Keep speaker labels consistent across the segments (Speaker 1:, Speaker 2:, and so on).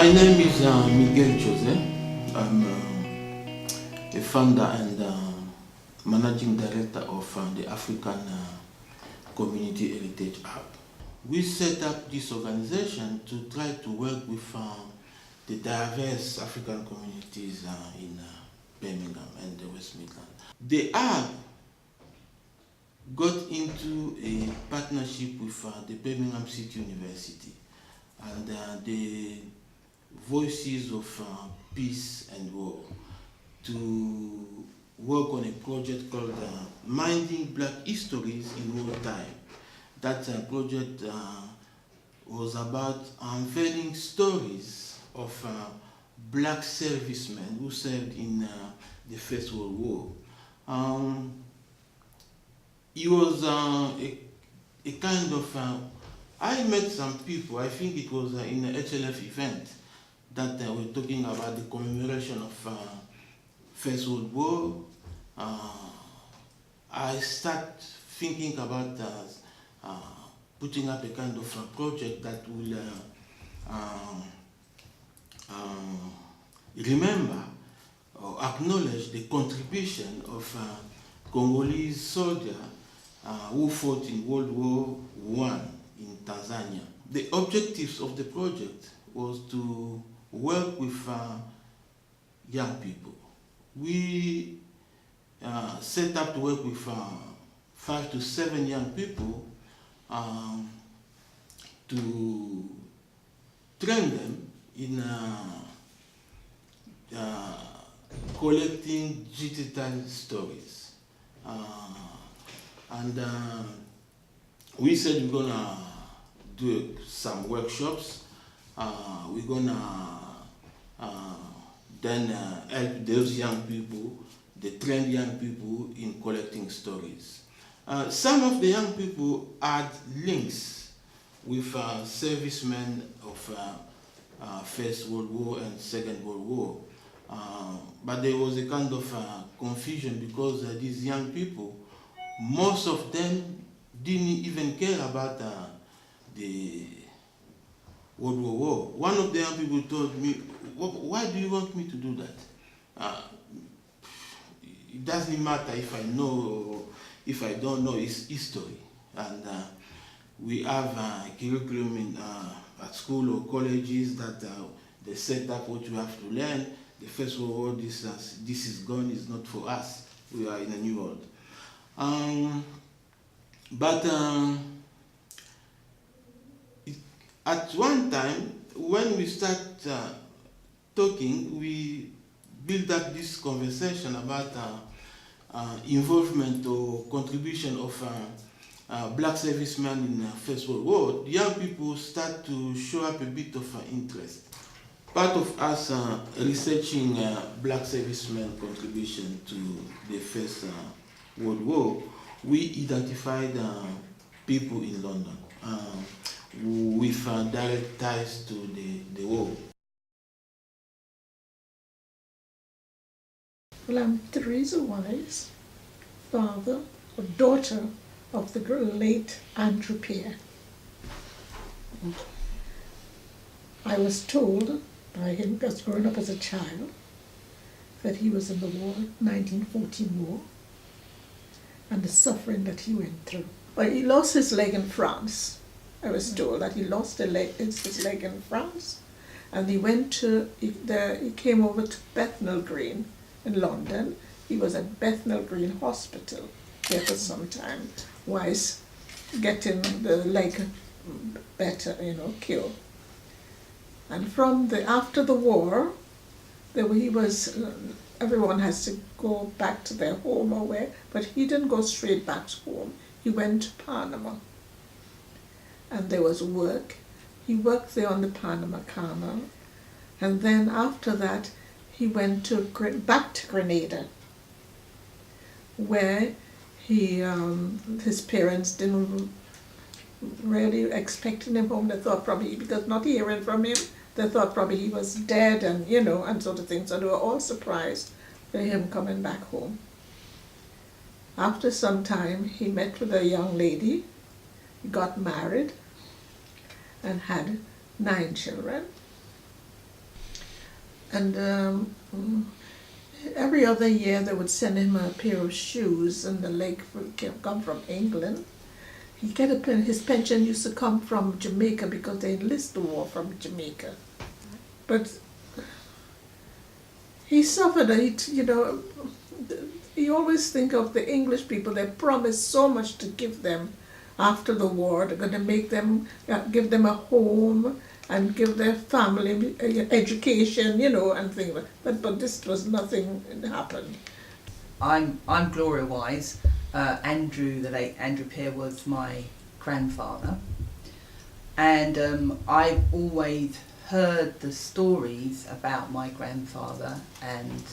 Speaker 1: My name is Miguel Jose. I'm a founder and managing director of the African Community Heritage Hub. We set up this organization to try to work with the diverse African communities in Birmingham and the West Midlands. The hub got into a partnership with the Birmingham City University and the Voices of Peace and War to work on a project called Minding Black Histories in Wartime. That project was about unveiling stories of black servicemen who served in the First World War. It was a kind of, I met some people, I think it was in an HLF event that we're talking about the commemoration of First World War. I start thinking about putting up a kind of a project that will remember or acknowledge the contribution of Congolese soldiers who fought in World War I in Tanzania. The objectives of the project was to work with young people. We set up to work with 5 to 7 young people to train them in collecting digital stories. And we said we're gonna do some workshops. We're gonna then help those young people, the trained young people, in collecting stories. Some of the young people had links with servicemen of First World War and Second World War. But there was a kind of confusion because these young people, most of them didn't even care about the World War. One of the young people told me, why do you want me to do that? It doesn't matter if I know or if I don't know, it's history. And we have a curriculum at school or colleges that they set up what you have to learn. The First World War, this is gone, it's not for us. We are in a new world. At one time, when we start talking, we build up this conversation about involvement or contribution of black servicemen in the First World War. The young people start to show up a bit of interest. Part of us researching black servicemen contribution to the First World War, we identified people in London with direct ties to the war.
Speaker 2: Well, I'm Theresa Wise, father or daughter of the late Andrew Pierre. I was told by him, because growing up as a child, that he was in the war, 1914 war, and the suffering that he went through. Well, he lost his leg in France. I was told that he lost his leg in France, and he came over to Bethnal Green in London. He was at Bethnal Green Hospital there for some time, whilst getting the leg better, cured. And after the war, everyone has to go back to their home or where, but he didn't go straight back to home. He went to Panama. And there was work. He worked there on the Panama Canal. And then after that, he went back to Grenada, where his parents didn't really expecting him home. They thought probably, because not hearing from him, they thought probably he was dead and, and sort of thing. So they were all surprised by him coming back home. After some time, he met with a young lady, got married, and had 9 children. And every other year they would send him a pair of shoes, and the leg would come from England. His pension used to come from Jamaica because they enlist the war from Jamaica. But he suffered. You always think of the English people. They promised so much to give them after the war. They're going to give them a home and give their family education, and things like that. But this was nothing happened.
Speaker 3: I'm Gloria Wise. Andrew, the late Andrew Peer, was my grandfather, and I've always heard the stories about my grandfather and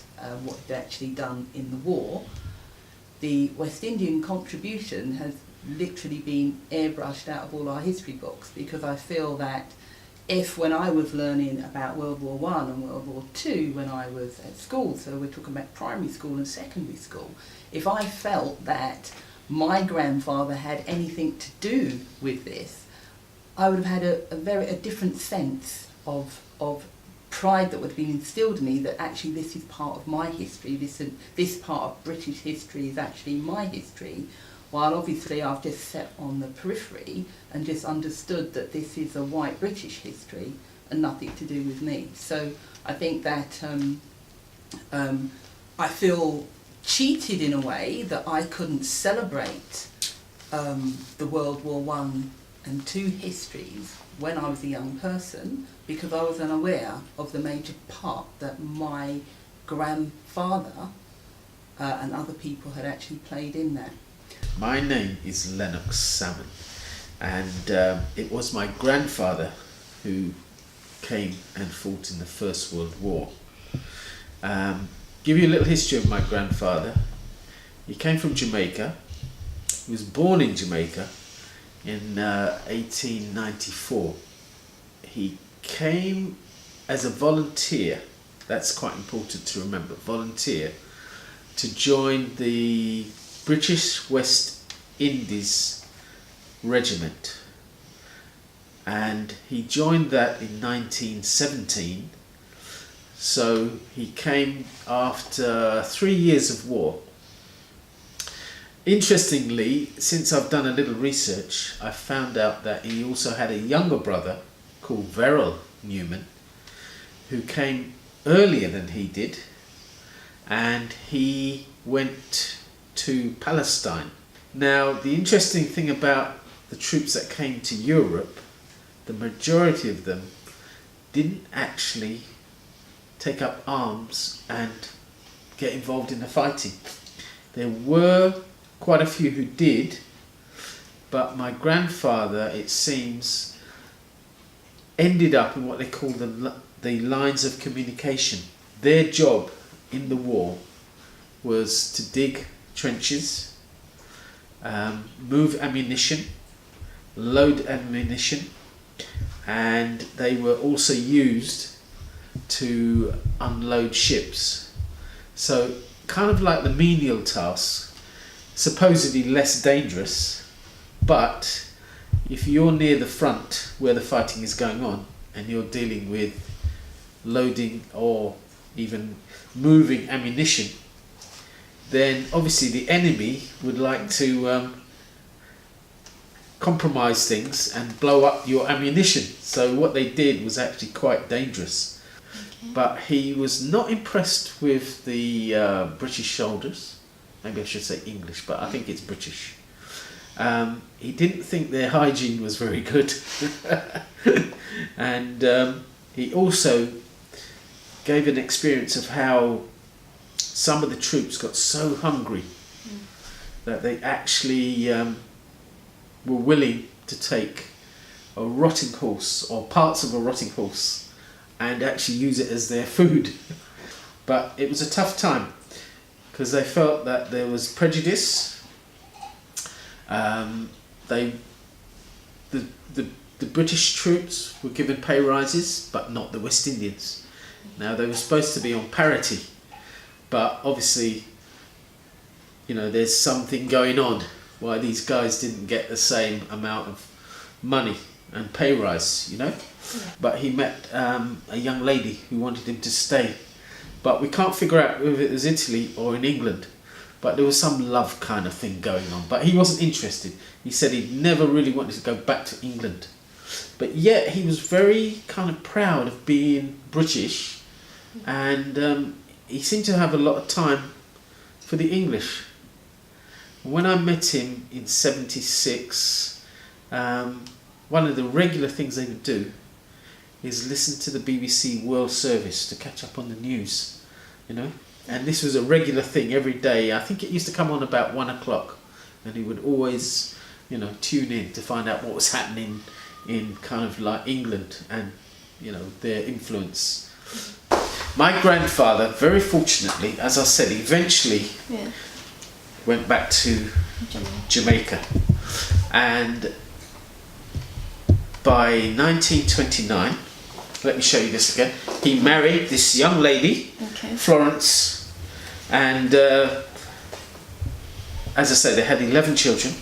Speaker 3: what he'd actually done in the war. The West Indian contribution has literally been airbrushed out of all our history books, because I feel that if, when I was learning about World War I and World War II when I was at school, so we're talking about primary school and secondary school, if I felt that my grandfather had anything to do with this, I would have had a different sense of pride that would have been instilled in me, that actually this is part of my history, this part of British history is actually my history, while obviously I've just sat on the periphery and just understood that this is a white British history and nothing to do with me. So I think that I feel cheated in a way that I couldn't celebrate the World War I and II histories when I was a young person, because I was unaware of the major part that my grandfather and other people had actually played in that.
Speaker 4: My name is Lennox Salmon, and it was my grandfather who came and fought in the First World War. Give you a little history of my grandfather. He came from Jamaica. He was born in Jamaica in 1894. He came as a volunteer, that's quite important to remember, volunteer, to join the British West Indies Regiment, and he joined that in 1917, so he came after 3 years of war. Interestingly, since I've done a little research, I found out that he also had a younger brother called Verrill Newman, who came earlier than he did, and he went to Palestine. Now, the interesting thing about the troops that came to Europe, the majority of them didn't actually take up arms and get involved in the fighting. There were quite a few who did, but my grandfather, it seems, ended up in what they call the lines of communication. Their job in the war was to dig trenches, move ammunition, load ammunition, and they were also used to unload ships. So kind of like the menial tasks, supposedly less dangerous, but if you're near the front where the fighting is going on and you're dealing with loading or even moving ammunition, then obviously the enemy would like to compromise things and blow up your ammunition. So what they did was actually quite dangerous. Okay. But he was not impressed with the British soldiers. Maybe I should say English, but I think it's British. He didn't think their hygiene was very good. And he also gave an experience of how some of the troops got so hungry that they actually were willing to take a rotting horse or parts of a rotting horse and actually use it as their food. But it was a tough time because they felt that there was prejudice. The British troops were given pay rises, but not the West Indians. Now they were supposed to be on parity, but obviously, you know, there's something going on why these guys didn't get the same amount of money. and pay rise, you know. But he met a young lady who wanted him to stay. But we can't figure out whether it was Italy or in England. But there was some love kind of thing going on. But he wasn't interested. He said he never really wanted to go back to England. But yet he was very kind of proud of being British. And he seemed to have a lot of time for the English. When I met him in '76, one of the regular things they would do is listen to the BBC World Service to catch up on the news, you know. And this was a regular thing every day. I think it used to come on about 1 o'clock, and he would always, you know, tune in to find out what was happening in kind of like England and, you know, their influence. My grandfather, very fortunately, as I said, eventually went back to Jamaica. And by 1929, let me show you this again, he married this young lady, Florence, and as I say, they had 11 children.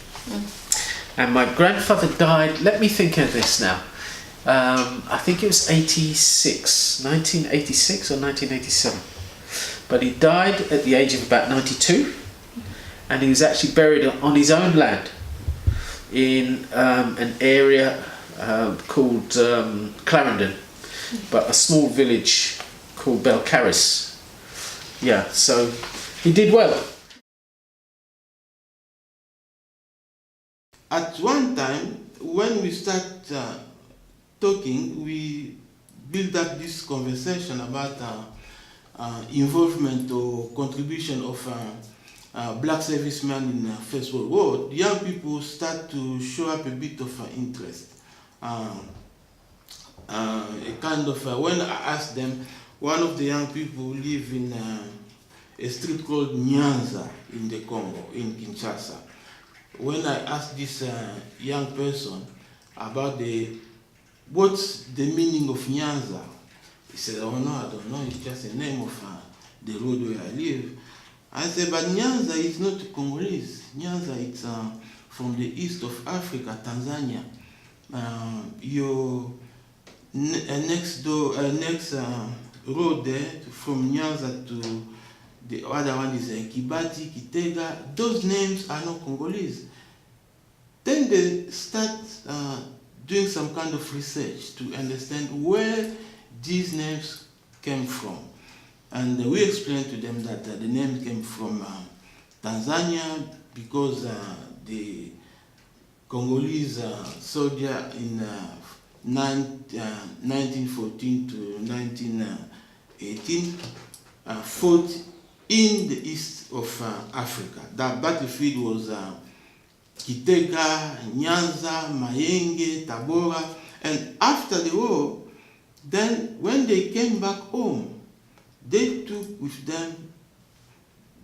Speaker 4: And my grandfather died, let me think of this now, I think it was 1986 or 1987. But he died at the age of about 92, and he was actually buried on his own land in an area called Clarendon, but a small village called Belcaris. Yeah, so he did well.
Speaker 1: At one time, when we start talking, we build up this conversation about involvement or contribution of black servicemen in the First World War. Young people start to show up a bit of interest. A kind of, when I asked them, one of the young people live in a street called Nyanza in the Congo, in Kinshasa. When I asked this young person about what's the meaning of Nyanza, he said, oh no, I don't know, it's just a name of the road where I live. I said, but Nyanza is not Congolese. Nyanza, it's from the east of Africa, Tanzania. Your next road there, from Nyanza to the other one is Kibati, Kitega. Those names are not Congolese. Then they start doing some kind of research to understand where these names came from. And we explained to them that the name came from Tanzania because the Congolese soldier in 1914 to 1918 fought in the east of Africa. That battlefield was Kitega, Nyanza, Mayenge, Tabora. And after the war, then when they came back home, they took with them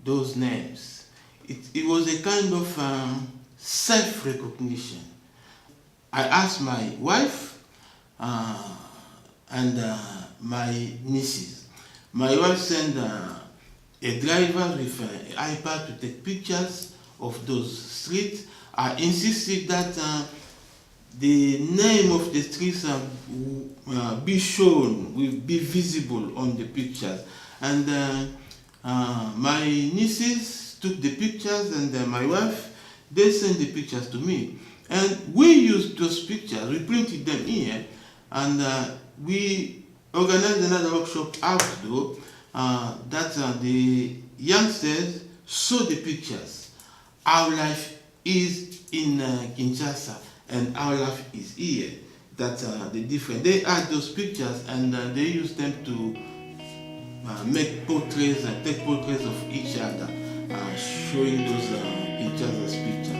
Speaker 1: those names. It was a kind of self-recognition. I asked my wife and my nieces. My wife sent a driver with an iPad to take pictures of those streets. I insisted that the name of the streets be shown, will be visible on the pictures. And my nieces took the pictures, and my wife, they sent the pictures to me. And we used those pictures, we printed them here, and we organized another workshop outdoor that the youngsters saw the pictures. Our life is in Kinshasa, and our life is here. That's the difference. They had those pictures, and they used them to make portraits and take portraits of each other, showing those each other's pictures.